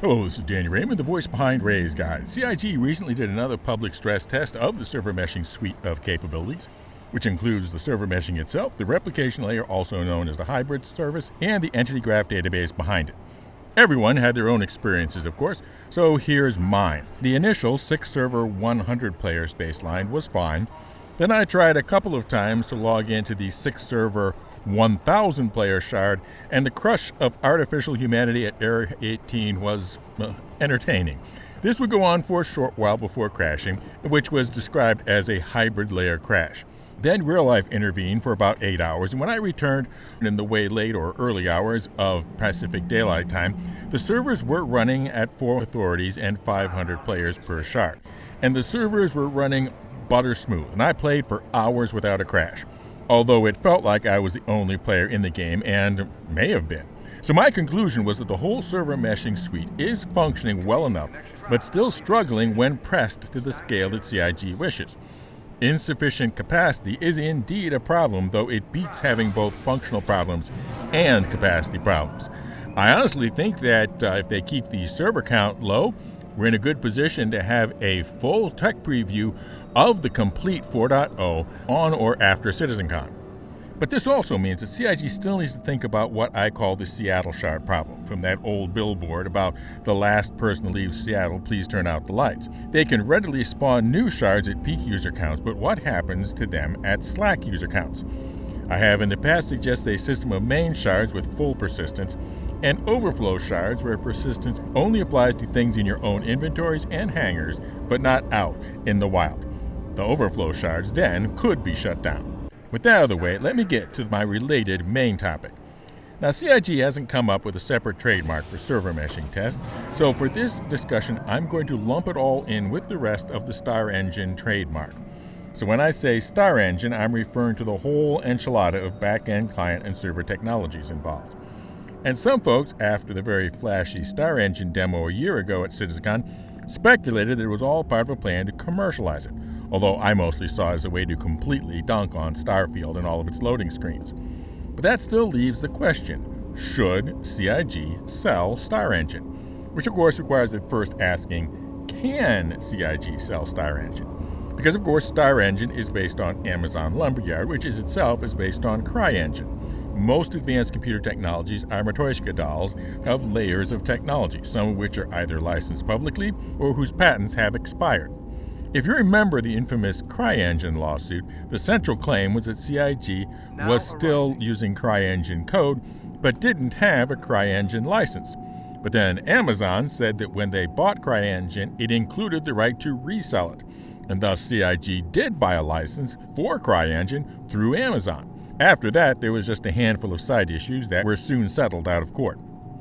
Hello, this is Danny Raymond, the voice behind Ray's Guide. CIG recently did another public stress test of the server meshing suite of capabilities, which includes the server meshing itself, the replication layer, also known as the hybrid service, and the entity graph database behind it. Everyone had their own experiences, of course, so here's mine. The initial 6-server 100-player baseline was fine. Then I tried a couple of times to log into the 6-server 1,000-player shard, and the crush of artificial humanity at Area 18 was entertaining. This would go on for a short while before crashing, which was described as a hybrid layer crash. Then real life intervened for about 8 hours, and when I returned in the way late or early hours of Pacific Daylight Time, the servers were running at 4 authorities and 500 players per shard. And the servers were running butter smooth, and I played for hours without a crash, although it felt like I was the only player in the game, and may have been. So my conclusion was that the whole server meshing suite is functioning well enough, but still struggling when pressed to the scale that CIG wishes. Insufficient capacity is indeed a problem, though it beats having both functional problems and capacity problems. I honestly think that if they keep the server count low, we're in a good position to have a full tech preview of the complete 4.0 on or after CitizenCon. But this also means that CIG still needs to think about what I call the Seattle shard problem, from that old billboard about the last person to leave Seattle, please turn out the lights. They can readily spawn new shards at peak user counts, but what happens to them at slack user counts? I have in the past suggested a system of main shards with full persistence and overflow shards where persistence only applies to things in your own inventories and hangars, but not out in the wild. The overflow shards then could be shut down. With that out of the way, let me get to my related main topic. Now, CIG hasn't come up with a separate trademark for server meshing test, so for this discussion, I'm going to lump it all in with the rest of the Starengine trademark. So when I say Starengine, I'm referring to the whole enchilada of back-end client and server technologies involved. And some folks, after the very flashy Starengine demo a year ago at CitizenCon, speculated that it was all part of a plan to commercialize it, although I mostly saw it as a way to completely dunk on Starfield and all of its loading screens. But that still leaves the question, should CIG sell Starengine? Which of course requires at first asking, can CIG sell Starengine? Because of course Starengine is based on Amazon Lumberyard, which is itself based on Cryengine. Most advanced computer technologies are Matroyska dolls of layers of technology, some of which are either licensed publicly or whose patents have expired. If you remember the infamous Cryengine lawsuit, the central claim was that CIG was still using Cryengine code, but didn't have a Cryengine license. But then Amazon said that when they bought Cryengine, it included the right to resell it, and thus CIG did buy a license for Cryengine through Amazon. After that, there was just a handful of side issues that were soon settled out of court.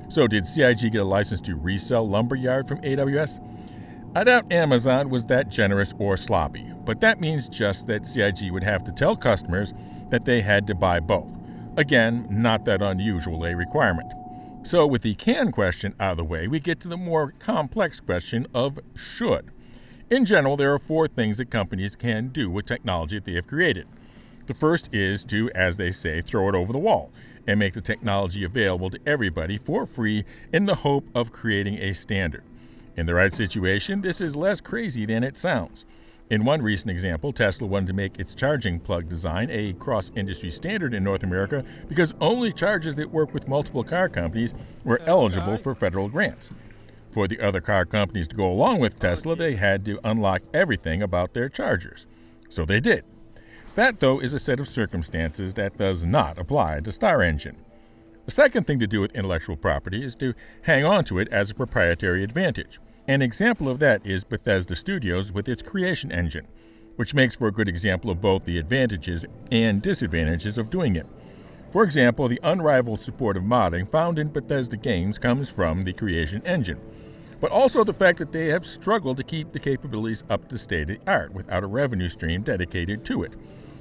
So did CIG get a license to resell Lumberyard from AWS? I doubt Amazon was that generous or sloppy, but that means just that CIG would have to tell customers that they had to buy both. Again, not that unusual a requirement. So with the can question out of the way, we get to the more complex question of should. In general, there are 4 things that companies can do with technology that they have created. The first is to, as they say, throw it over the wall and make the technology available to everybody for free in the hope of creating a standard. In the right situation, this is less crazy than it sounds. In one recent example, Tesla wanted to make its charging plug design a cross-industry standard in North America because only chargers that work with multiple car companies were eligible for federal grants. For the other car companies to go along with Tesla, they had to unlock everything about their chargers. So they did. That, though, is a set of circumstances that does not apply to Starengine. The second thing to do with intellectual property is to hang on to it as a proprietary advantage. An example of that is Bethesda Studios with its creation engine, which makes for a good example of both the advantages and disadvantages of doing it. For example, the unrivaled support of modding found in Bethesda games comes from the creation engine, but also the fact that they have struggled to keep the capabilities up to state-of-the-art without a revenue stream dedicated to it.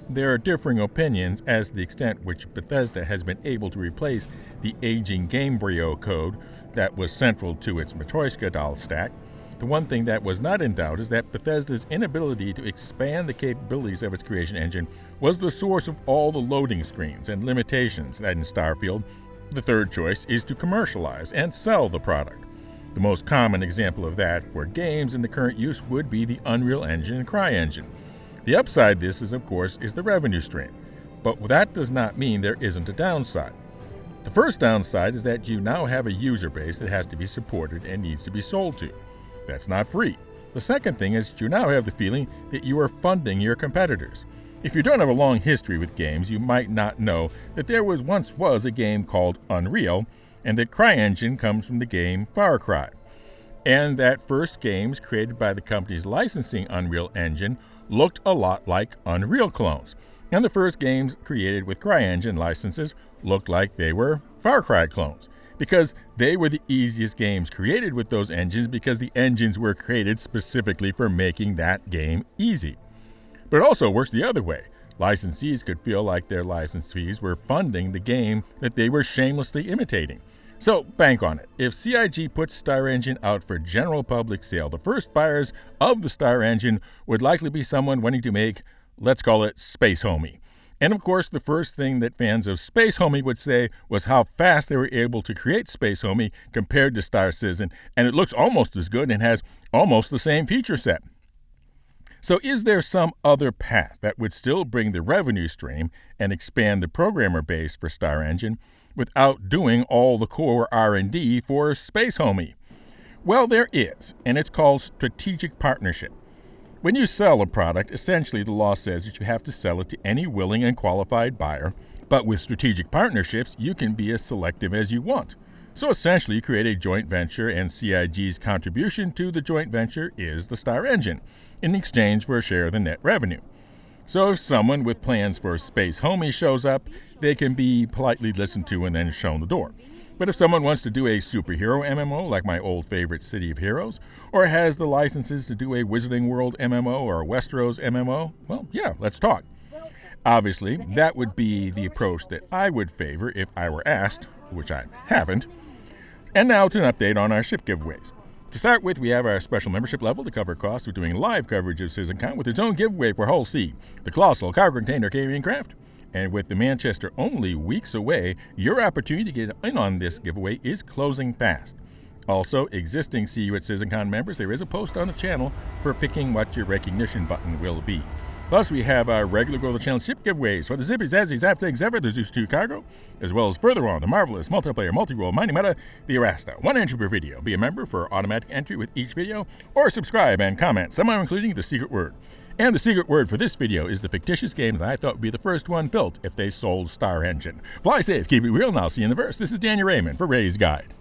There are differing opinions as to the extent which Bethesda has been able to replace the aging Gamebryo code that was central to its Matroyska doll stack. The one thing that was not in doubt is that Bethesda's inability to expand the capabilities of its creation engine was the source of all the loading screens and limitations that in Starfield, the third choice is to commercialize and sell the product. The most common example of that for games in the current use would be the Unreal Engine and CryEngine. The upside to this is, of course, the revenue stream. But that does not mean there isn't a downside. The first downside is that you now have a user base that has to be supported and needs to be sold to. That's not free. The second thing is that you now have the feeling that you are funding your competitors. If you don't have a long history with games, you might not know that there once was a game called Unreal, and that CryEngine comes from the game Far Cry. And that first games created by the companies licensing Unreal Engine looked a lot like Unreal clones. And the first games created with CryEngine licenses looked like they were Far Cry clones, because they were the easiest games created with those engines because the engines were created specifically for making that game easy. But it also works the other way. Licensees could feel like their license fees were funding the game that they were shamelessly imitating. So bank on it. If CIG puts Starengine out for general public sale, the first buyers of the Starengine would likely be someone wanting to make, let's call it, Space Homie. And of course, the first thing that fans of Space Homie would say was how fast they were able to create Space Homie compared to Star Citizen, and it looks almost as good and has almost the same feature set. So is there some other path that would still bring the revenue stream and expand the programmer base for Starengine without doing all the core R&D for Space Homie? Well, there is, and it's called strategic partnership. When you sell a product, essentially the law says that you have to sell it to any willing and qualified buyer, but with strategic partnerships, you can be as selective as you want. So essentially, you create a joint venture, and CIG's contribution to the joint venture is the Starengine, in exchange for a share of the net revenue. So if someone with plans for Space Homie shows up, they can be politely listened to and then shown the door. But if someone wants to do a superhero MMO, like my old favorite City of Heroes, or has the licenses to do a Wizarding World MMO or a Westeros MMO, well, yeah, let's talk. Obviously, that would be the approach that I would favor if I were asked, which I haven't. And now to an update on our ship giveaways. To start with, we have our special membership level to cover costs of doing live coverage of CitizenCon with its own giveaway for Hull C, the colossal cargo container carrying craft. And with the Manchester only weeks away, your opportunity to get in on this giveaway is closing fast. Also, existing See You at CitizenCon members, there is a post on the channel for picking what your recognition button will be. Plus, we have our regular Go to the Channel ship giveaways for the Zippy Zazzy Zaptanks Ever, the Zeus 2 cargo, as well as further on the marvelous multiplayer multi-role mining meta, the Erasta. 1 entry per video. Be a member for automatic entry with each video, or subscribe and comment, somehow including the secret word. And the secret word for this video is the fictitious game that I thought would be the first one built if they sold Starengine. Fly safe, keep it real, and I'll see you in the verse. This is Daniel Raymond for Ray's Guide.